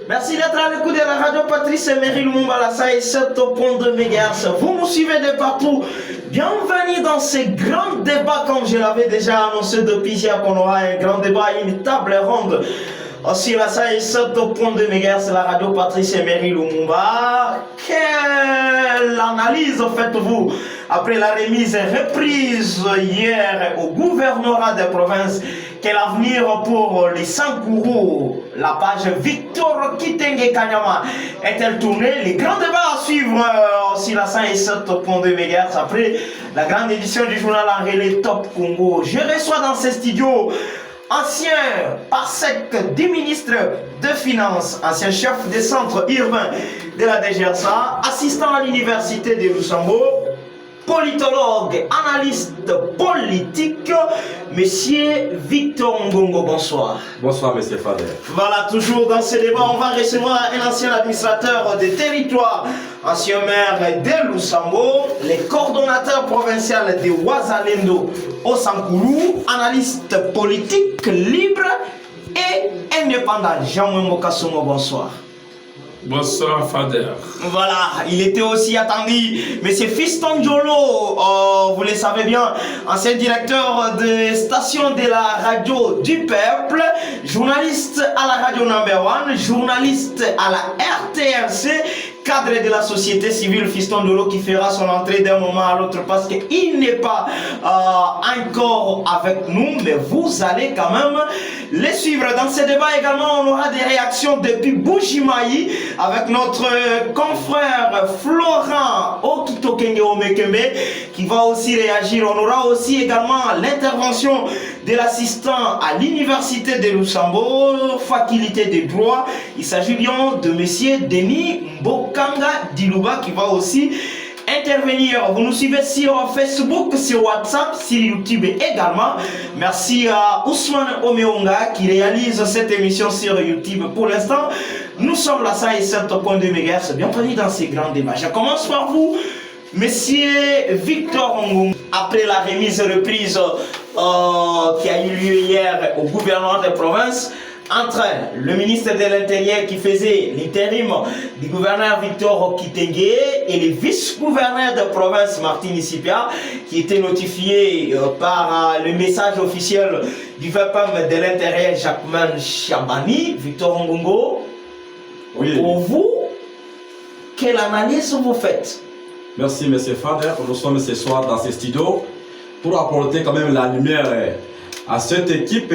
Merci d'être à l'écoute de la radio Patrice Emery Lumumba Lassaï 7.2 MHz. Vous nous suivez de partout. Bienvenue dans ce grand débat, comme je l'avais déjà annoncé depuis hier qu'on aura un grand débat, une table ronde. Aussi la SAI 7.2 MHz, la radio Patrice Emery Lumumba. Quelle analyse faites-vous après la remise et reprise hier au gouvernorat des provinces? Quel avenir pour les Sankourou? La page Victor Kitenge Kanyama est-elle tournée? Les grands débats à suivre aussi la 107.2 MHz après la grande édition du journal en relais Top Congo. Je reçois dans ces studios ancien parsec du ministre de Finances, ancien chef des centres urbains de la DGRSA, assistant à l'université de Luxembourg, politologue, analyste politique, Monsieur Victor Ngongo, bonsoir. Bonsoir, Monsieur Fader. Voilà, toujours dans ce débat, on va recevoir un ancien administrateur des territoires, ancien maire de Luxembourg, le coordonnateur provincial de Ouazalendo au Sankourou, analyste politique libre et indépendant. Jean-Mouembo Kassomo, bonsoir. Bonsoir Fader. Voilà, il était aussi attendu. Monsieur Fiston Diolo, vous le savez bien, ancien directeur de station de la radio du peuple, journaliste à la radio No.1, journaliste à la RTRC, cadre de la société civile Fiston Diolo qui fera son entrée d'un moment à l'autre parce qu'il n'est pas encore avec nous, mais vous allez quand même les suivre. Dans ce débat également, on aura des réactions depuis Bujimaï avec notre confrère Florent Okitokenge Omekembe qui va aussi réagir. On aura aussi également l'intervention de l'assistant à l'université de Luxembourg, faculté de droit. Il s'agit bien de monsieur Denis Mbokanga Dilouba qui va aussi intervenir. Vous nous suivez sur Facebook, sur WhatsApp, sur YouTube également. Merci à Ousmane Omeonga qui réalise cette émission sur YouTube. Pour l'instant, nous sommes là, ça et 7.2 MHz. Bienvenue dans ces grands débats. Je commence par vous, Monsieur Victor Ngum. Après la remise et reprise qui a eu lieu hier au gouvernement des provinces, entre le ministre de l'Intérieur qui faisait l'intérim du gouverneur Victor Kitenge et le vice-gouverneur de province Martin Sipia qui était notifié par le message officiel du VPM de l'Intérieur Jacquemin Chabani. Victor Ngongo, oui. Pour vous, quelle analyse vous faites? Merci M. Fader. Nous sommes ce soir dans ces studios pour apporter quand même la lumière à cette équipe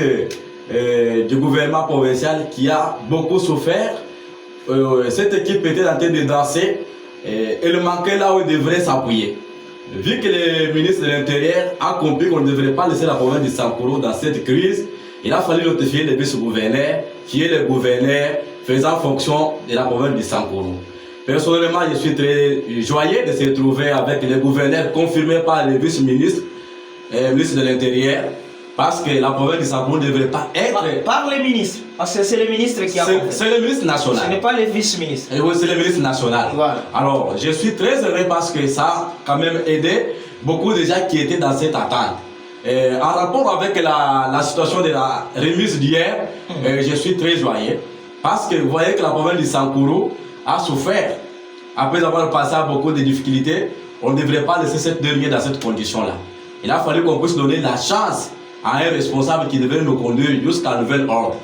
du gouvernement provincial qui a beaucoup souffert. Cette équipe était en train de danser et elle manquait là où il devrait s'appuyer. Vu que le ministre de l'Intérieur a compris qu'on ne devrait pas laisser la province de Sankourou dans cette crise, il a fallu notifier le vice-gouverneur qui est le gouverneur faisant fonction de la province de Sankourou. Personnellement, je suis très joyeux de se trouver avec le gouverneur confirmé par le vice-ministre, ministre de l'Intérieur. Parce que la province de Sankourou ne devrait pas être... Par les ministres, parce que c'est le ministre qui a... C'est le ministre national. Ce n'est pas le vice-ministre. Oui, c'est le ministre national. Voilà. Alors, je suis très heureux parce que ça a quand même aidé beaucoup de gens qui étaient dans cette attente. En rapport avec la situation de la remise d'hier, je suis très joyeux. Parce que vous voyez que la province de Sankourou a souffert. Après avoir passé à beaucoup de difficultés, on ne devrait pas laisser cette dernière dans cette condition-là. Il a fallu qu'on puisse donner la chance à un responsable qui devait nous conduire jusqu'à nouvel ordre.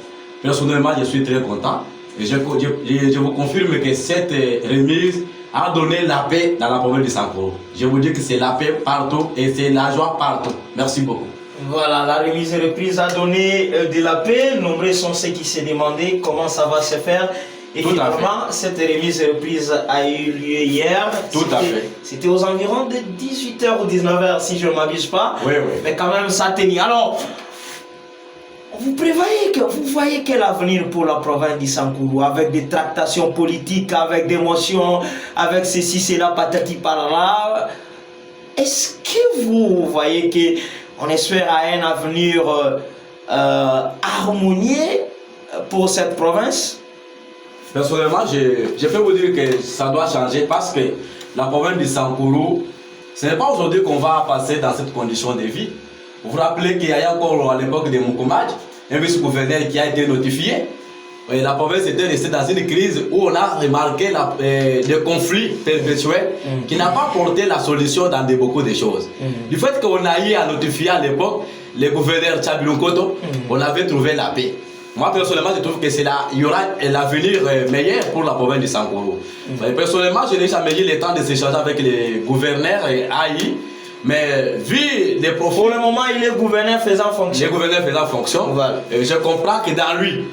Personnellement, je suis très content et je vous confirme que cette remise a donné la paix dans la province de Sankourou. Je vous dis que c'est la paix partout et c'est la joie partout. Merci beaucoup. Voilà, la remise et reprise a donné de la paix. Nombreux sont ceux qui se demandaient comment ça va se faire. Et tout finalement, cette remise et reprise a eu lieu hier. Tout à fait. C'était aux environs de 18h ou 19h, si je ne m'abuse pas. Oui, oui. Mais quand même, ça tenait. Alors, vous voyez quel avenir pour la province de Sankourou avec des tractations politiques, avec des motions, avec ceci, cela, patati par-là. Est-ce que vous voyez qu'on espère à un avenir harmonieux pour cette province? Personnellement, je peux vous dire que ça doit changer parce que la province de Sankourou, ce n'est pas aujourd'hui qu'on va passer dans cette condition de vie. Vous vous rappelez qu'il y a encore à l'époque de Moukoumad, un vice-gouverneur qui a été notifié la province était restée dans une crise où on a remarqué des conflits perpétuels qui n'ont pas porté la solution dans beaucoup de choses. Du fait qu'on a eu à notifier à l'époque le gouverneur Tchabilou Koto, on avait trouvé la paix. Moi personnellement je trouve que il y aura l'avenir meilleur pour la province de Sankuru. Personnellement je n'ai jamais eu le temps de s'échanger avec les gouverneurs AI. Mais vu les profils... Pour le moment, il est gouverneur faisant fonction. Le gouverneur faisant fonction. Voilà. Je comprends que dans lui,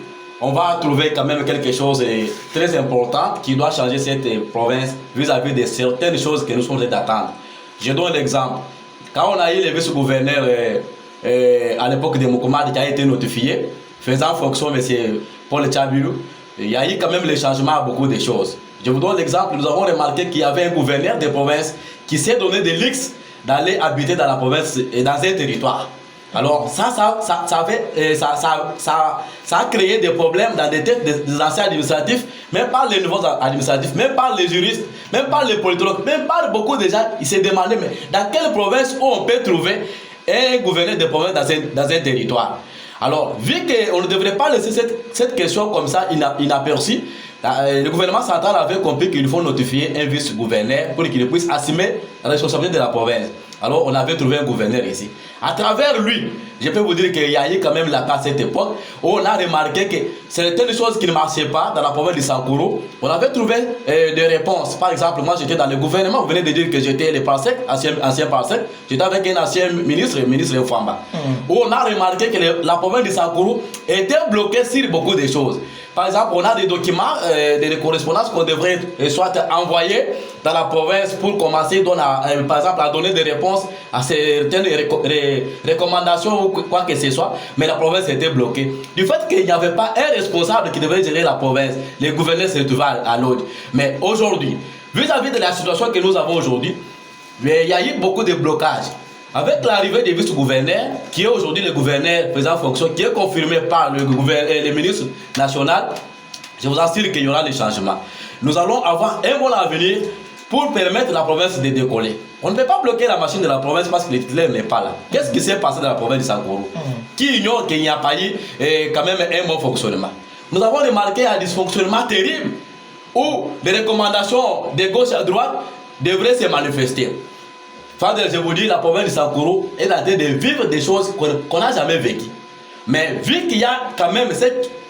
on va trouver quand même quelque chose de très important qui doit changer cette province vis-à-vis de certaines choses que nous sommes d'attendre. Je donne l'exemple. Quand on a eu le vice-gouverneur à l'époque de Mokomad qui a été notifié, faisant fonction M. Paul Tchabilou, il y a eu quand même le changement à beaucoup de choses. Je vous donne l'exemple. Nous avons remarqué qu'il y avait un gouverneur de province qui s'est donné des luxes d'aller habiter dans la province et dans un territoire. Alors ça a créé des problèmes dans des têtes des anciens administratifs, même par les nouveaux administratifs, même par les juristes, même par les politologues, même par beaucoup de gens. Ils se demandaient mais dans quelle province on peut trouver un gouverneur de province dans un territoire. Alors vu qu'on ne devrait pas laisser cette question comme ça inaperçue, le gouvernement central avait compris qu'il faut notifier un vice-gouverneur pour qu'il puisse assumer la responsabilité de la province. Alors on avait trouvé un gouverneur ici. À travers lui, je peux vous dire qu'il y a eu quand même la paix à cette époque où on a remarqué que certaines choses qui ne marchaient pas dans la province de Sankuru, on avait trouvé des réponses. Par exemple, moi j'étais dans le gouvernement, vous venez de dire que j'étais le Parsec, ancien Parsec, j'étais avec un ancien ministre Famba. Où on a remarqué que la province de Sankuru était bloquée sur beaucoup de choses. Par exemple, on a des documents, des correspondances qu'on devrait soit envoyer dans la province pour commencer, par exemple, à donner des réponses à certaines recommandations ou quoi que ce soit, mais la province était bloquée. Du fait qu'il n'y avait pas un responsable qui devait gérer la province, les gouverneurs se trouvaient à l'autre. Mais aujourd'hui, vis-à-vis de la situation que nous avons aujourd'hui, il y a eu beaucoup de blocages. Avec l'arrivée des vice-gouverneurs, qui est aujourd'hui le gouverneur faisant fonction, qui est confirmé par le ministre national, je vous assure qu'il y aura des changements. Nous allons avoir un bon avenir pour permettre à la province de décoller. On ne peut pas bloquer la machine de la province parce que le titulaire n'est pas là. Qu'est-ce qui s'est passé dans la province de Sankuru qui ignore qu'il n'y a pas eu quand même un bon fonctionnement? Nous avons remarqué un dysfonctionnement terrible où les recommandations de gauche à droite devraient se manifester. Je vous dis, la province de Sankuru est en train de vivre des choses qu'on n'a jamais vécues. Mais vu qu'il y a quand même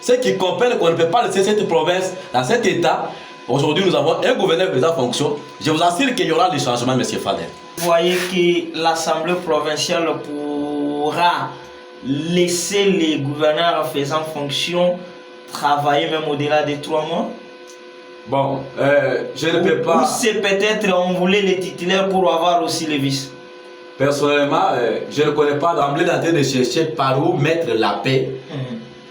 ceux qui comprennent qu'on ne peut pas laisser cette province dans cet état, aujourd'hui nous avons un gouverneur faisant fonction. Je vous assure qu'il y aura des changements, M. Fader. Vous voyez que l'Assemblée provinciale pourra laisser les gouverneurs faisant fonction travailler même au-delà de 3 mois? Bon, je ne peux pas... Ou c'est peut-être on voulait les titulaires pour avoir aussi les vices? Personnellement, je ne connais pas d'emblée en train de chercher par où mettre la paix.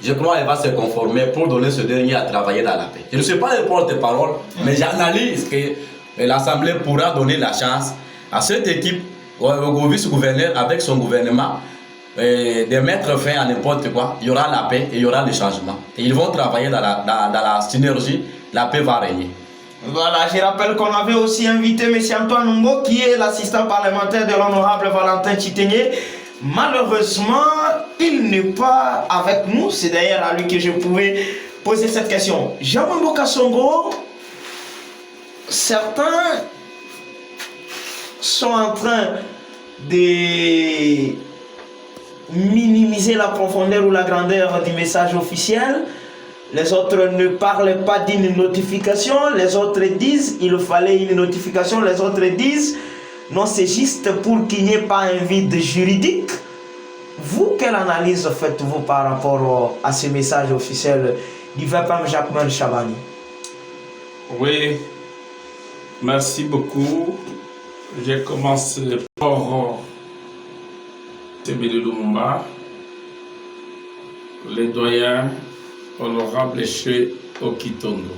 Je crois qu'elle va se conformer pour donner ce dernier à travailler dans la paix. Je ne suis pas le porte-parole, mais j'analyse que l'Assemblée pourra donner la chance à cette équipe, au vice-gouverneur avec son gouvernement, de mettre fin à n'importe quoi. Il y aura la paix et il y aura le changement. Et ils vont travailler dans la synergie. La paix va régner. Voilà, je rappelle qu'on avait aussi invité M. Antoine Mbo, qui est l'assistant parlementaire de l'honorable Valentin Chitenier. Malheureusement, il n'est pas avec nous. C'est d'ailleurs à lui que je pouvais poser cette question. Jean-Mambo Kassongo, certains sont en train de minimiser la profondeur ou la grandeur du message officiel. Les autres ne parlent pas d'une notification. Les autres disent qu'il fallait une notification. Les autres disent non, c'est juste pour qu'il n'y ait pas un vide juridique. Vous, quelle analyse faites-vous par rapport à ce message officiel du VPM Jacquemin Chabani? Oui, merci beaucoup. Je commence par Tébélé Lumumba, les doyens honorable chez Okitondo.